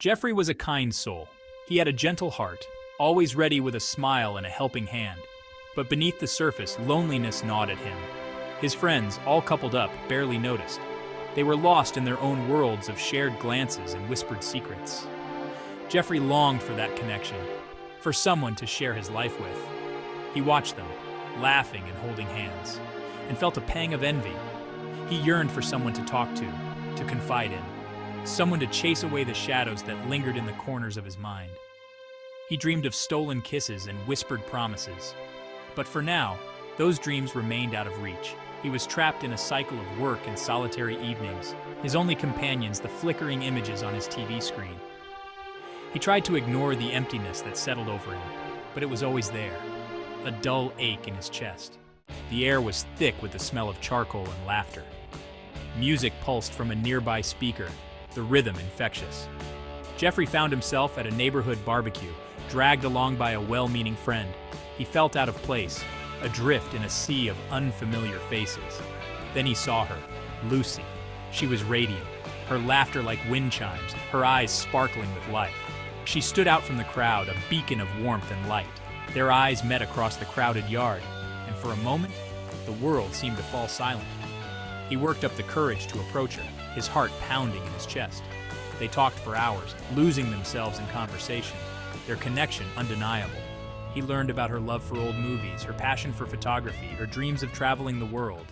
Jeffrey was a kind soul. He had a gentle heart, always ready with a smile and a helping hand. But beneath the surface, loneliness gnawed at him. His friends, all coupled up, barely noticed. They were lost in their own worlds of shared glances and whispered secrets. Jeffrey longed for that connection, for someone to share his life with. He watched them, laughing and holding hands, and felt a pang of envy. He yearned for someone to talk to confide in, someone to chase away the shadows that lingered in the corners of his mind. He dreamed of stolen kisses and whispered promises. But for now, those dreams remained out of reach. He was trapped in a cycle of work and solitary evenings, his only companions the flickering images on his TV screen. He tried to ignore the emptiness that settled over him, but it was always there, a dull ache in his chest. The air was thick with the smell of charcoal and laughter. Music pulsed from a nearby speaker, the rhythm infectious. Jeffrey found himself at a neighborhood barbecue, dragged along by a well-meaning friend. He felt out of place, adrift in a sea of unfamiliar faces. Then he saw her, Lucy. She was radiant, her laughter like wind chimes, her eyes sparkling with life. She stood out from the crowd, a beacon of warmth and light. Their eyes met across the crowded yard, and for a moment, the world seemed to fall silent. He worked up the courage to approach her, his heart pounding in his chest. They talked for hours, losing themselves in conversation, their connection undeniable. He learned about her love for old movies, her passion for photography, her dreams of traveling the world.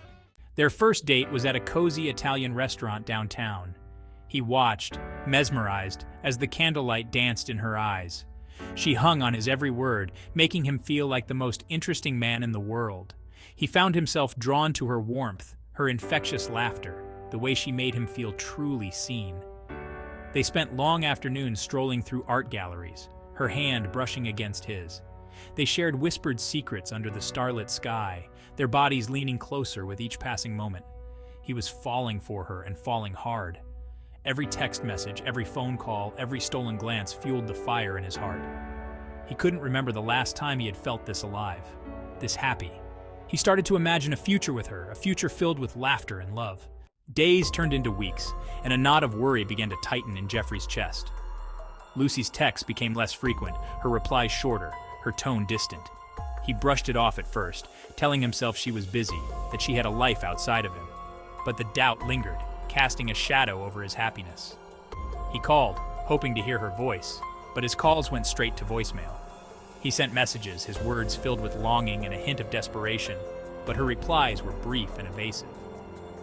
Their first date was at a cozy Italian restaurant downtown. He watched, mesmerized, as the candlelight danced in her eyes. She hung on his every word, making him feel like the most interesting man in the world. He found himself drawn to her warmth, her infectious laughter, the way she made him feel truly seen. They spent long afternoons strolling through art galleries, her hand brushing against his. They shared whispered secrets under the starlit sky, their bodies leaning closer with each passing moment. He was falling for her and falling hard. Every text message, every phone call, every stolen glance fueled the fire in his heart. He couldn't remember the last time he had felt this alive, this happy. He started to imagine a future with her, a future filled with laughter and love. Days turned into weeks, and a knot of worry began to tighten in Jeffrey's chest. Lucy's texts became less frequent, her replies shorter, her tone distant. He brushed it off at first, telling himself she was busy, that she had a life outside of him. But the doubt lingered, casting a shadow over his happiness. He called, hoping to hear her voice, but his calls went straight to voicemail. He sent messages, his words filled with longing and a hint of desperation, but her replies were brief and evasive.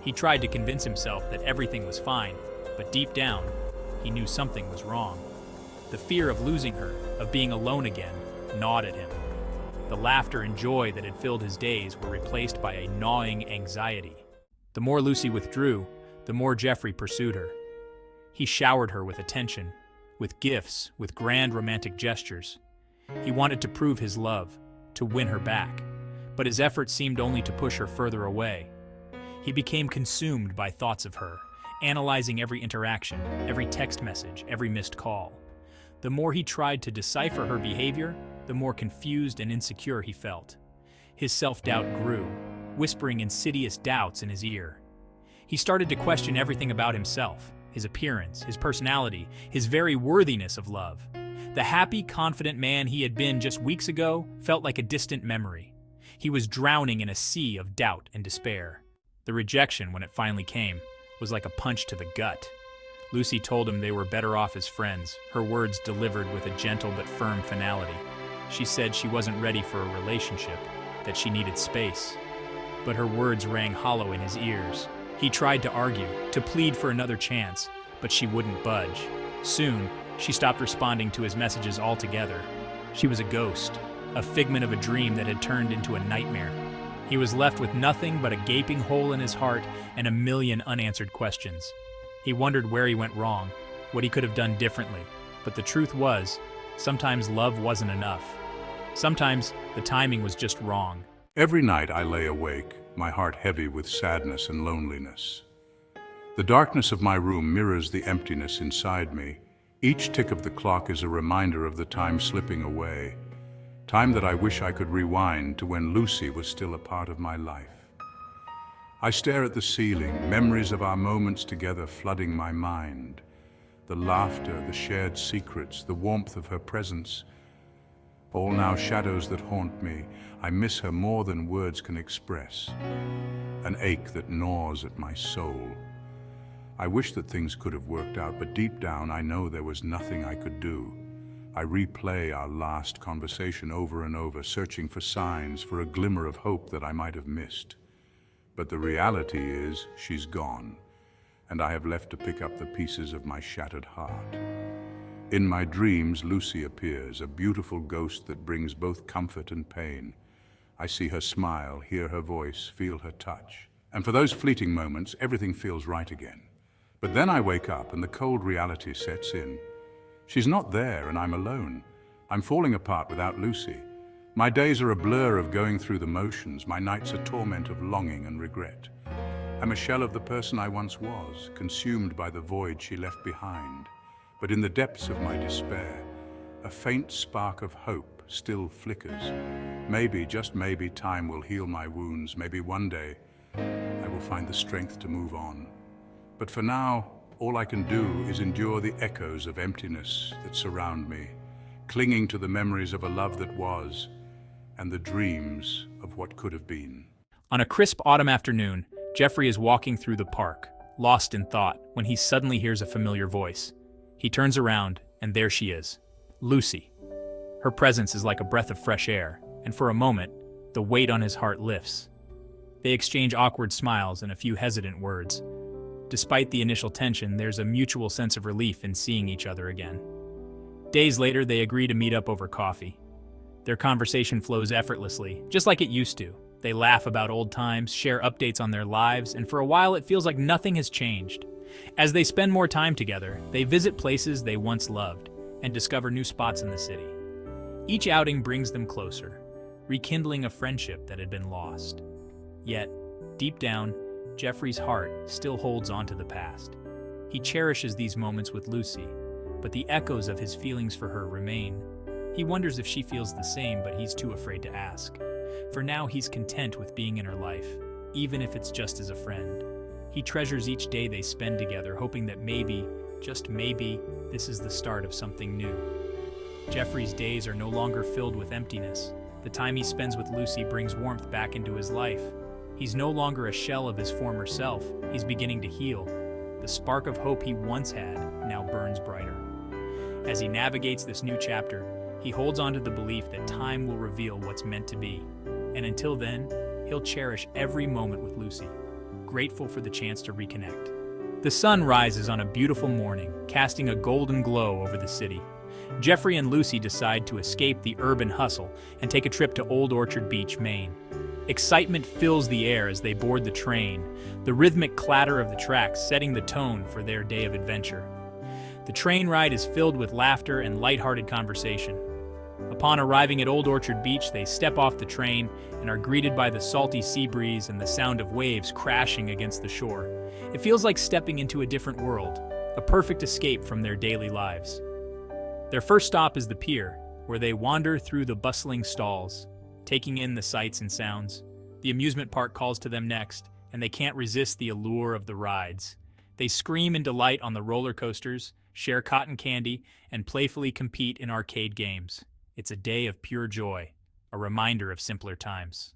He tried to convince himself that everything was fine, but deep down, he knew something was wrong. The fear of losing her, of being alone again, gnawed at him. The laughter and joy that had filled his days were replaced by a gnawing anxiety. The more Lucy withdrew, the more Jeffrey pursued her. He showered her with attention, with gifts, with grand romantic gestures. He wanted to prove his love, to win her back, but his efforts seemed only to push her further away. He became consumed by thoughts of her, analyzing every interaction, every text message, every missed call. The more he tried to decipher her behavior, the more confused and insecure he felt. His self-doubt grew, whispering insidious doubts in his ear. He started to question everything about himself, his appearance, his personality, his very worthiness of love. The happy, confident man he had been just weeks ago felt like a distant memory. He was drowning in a sea of doubt and despair. The rejection, when it finally came, was like a punch to the gut. Lucy told him they were better off as friends, her words delivered with a gentle but firm finality. She said she wasn't ready for a relationship, that she needed space. But her words rang hollow in his ears. He tried to argue, to plead for another chance, but she wouldn't budge. Soon, she stopped responding to his messages altogether. She was a ghost, a figment of a dream that had turned into a nightmare. He was left with nothing but a gaping hole in his heart and a million unanswered questions. He wondered where he went wrong, what he could have done differently. But the truth was, sometimes love wasn't enough. Sometimes the timing was just wrong. Every night I lay awake, my heart heavy with sadness and loneliness. The darkness of my room mirrors the emptiness inside me. Each tick of the clock is a reminder of the time slipping away, time that I wish I could rewind to when Lucy was still a part of my life. I stare at the ceiling, memories of our moments together flooding my mind. The laughter, the shared secrets, the warmth of her presence. All now shadows that haunt me. I miss her more than words can express. An ache that gnaws at my soul. I wish that things could have worked out, but deep down I know there was nothing I could do. I replay our last conversation over and over, searching for signs, for a glimmer of hope that I might have missed. But the reality is, she's gone, and I have left to pick up the pieces of my shattered heart. In my dreams, Lucy appears, a beautiful ghost that brings both comfort and pain. I see her smile, hear her voice, feel her touch. And for those fleeting moments, everything feels right again. But then I wake up and the cold reality sets in. She's not there and I'm alone. I'm falling apart without Lucy. My days are a blur of going through the motions, my nights a torment of longing and regret. I'm a shell of the person I once was, consumed by the void she left behind. But in the depths of my despair, a faint spark of hope still flickers. Maybe, just maybe, time will heal my wounds. Maybe one day I will find the strength to move on. But for now, all I can do is endure the echoes of emptiness that surround me, clinging to the memories of a love that was, and the dreams of what could have been. On a crisp autumn afternoon, Jeffrey is walking through the park, lost in thought, when he suddenly hears a familiar voice. He turns around, and there she is, Lucy. Her presence is like a breath of fresh air, and for a moment, the weight on his heart lifts. They exchange awkward smiles and a few hesitant words. Despite the initial tension, there's a mutual sense of relief in seeing each other again. Days later, they agree to meet up over coffee. Their conversation flows effortlessly, just like it used to. They laugh about old times, share updates on their lives, and for a while it feels like nothing has changed. As they spend more time together, they visit places they once loved and discover new spots in the city. Each outing brings them closer, rekindling a friendship that had been lost. Yet, deep down, Jeffrey's heart still holds on to the past. He cherishes these moments with Lucy, but the echoes of his feelings for her remain. He wonders if she feels the same, but he's too afraid to ask. For now, he's content with being in her life, even if it's just as a friend. He treasures each day they spend together, hoping that maybe, just maybe, this is the start of something new. Jeffrey's days are no longer filled with emptiness. The time he spends with Lucy brings warmth back into his life. He's no longer a shell of his former self. He's beginning to heal. The spark of hope he once had now burns brighter. As he navigates this new chapter, he holds on to the belief that time will reveal what's meant to be. And until then, he'll cherish every moment with Lucy, grateful for the chance to reconnect. The sun rises on a beautiful morning, casting a golden glow over the city. Jeffrey and Lucy decide to escape the urban hustle and take a trip to Old Orchard Beach, Maine. Excitement fills the air as they board the train, the rhythmic clatter of the tracks setting the tone for their day of adventure. The train ride is filled with laughter and lighthearted conversation. Upon arriving at Old Orchard Beach, they step off the train and are greeted by the salty sea breeze and the sound of waves crashing against the shore. It feels like stepping into a different world, a perfect escape from their daily lives. Their first stop is the pier, where they wander through the bustling stalls, taking in the sights and sounds. The amusement park calls to them next, and they can't resist the allure of the rides. They scream in delight on the roller coasters, share cotton candy, and playfully compete in arcade games. It's a day of pure joy, a reminder of simpler times.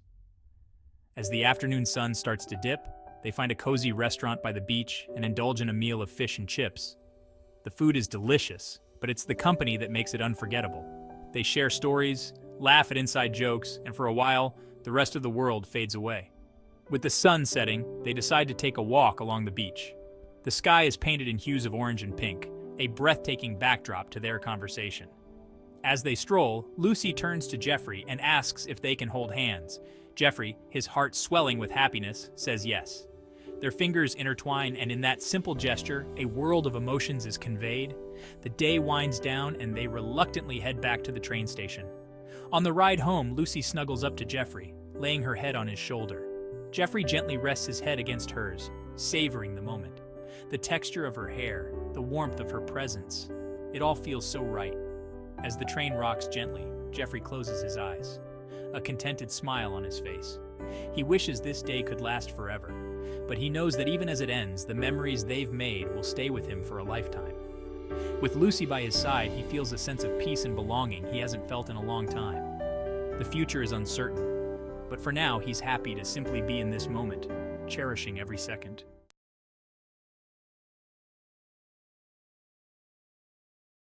As the afternoon sun starts to dip, they find a cozy restaurant by the beach and indulge in a meal of fish and chips. The food is delicious, but it's the company that makes it unforgettable. They share stories, laugh at inside jokes, and for a while, the rest of the world fades away. With the sun setting, they decide to take a walk along the beach. The sky is painted in hues of orange and pink, a breathtaking backdrop to their conversation. As they stroll, Lucy turns to Jeffrey and asks if they can hold hands. Jeffrey, his heart swelling with happiness, says yes. Their fingers intertwine, and in that simple gesture, a world of emotions is conveyed. The day winds down, and they reluctantly head back to the train station. On the ride home, Lucy snuggles up to Jeffrey, laying her head on his shoulder. Jeffrey gently rests his head against hers, savoring the moment. The texture of her hair, the warmth of her presence, it all feels so right. As the train rocks gently, Jeffrey closes his eyes, a contented smile on his face. He wishes this day could last forever, but he knows that even as it ends, the memories they've made will stay with him for a lifetime. With Lucy by his side, he feels a sense of peace and belonging he hasn't felt in a long time. The future is uncertain, but for now he's happy to simply be in this moment, cherishing every second.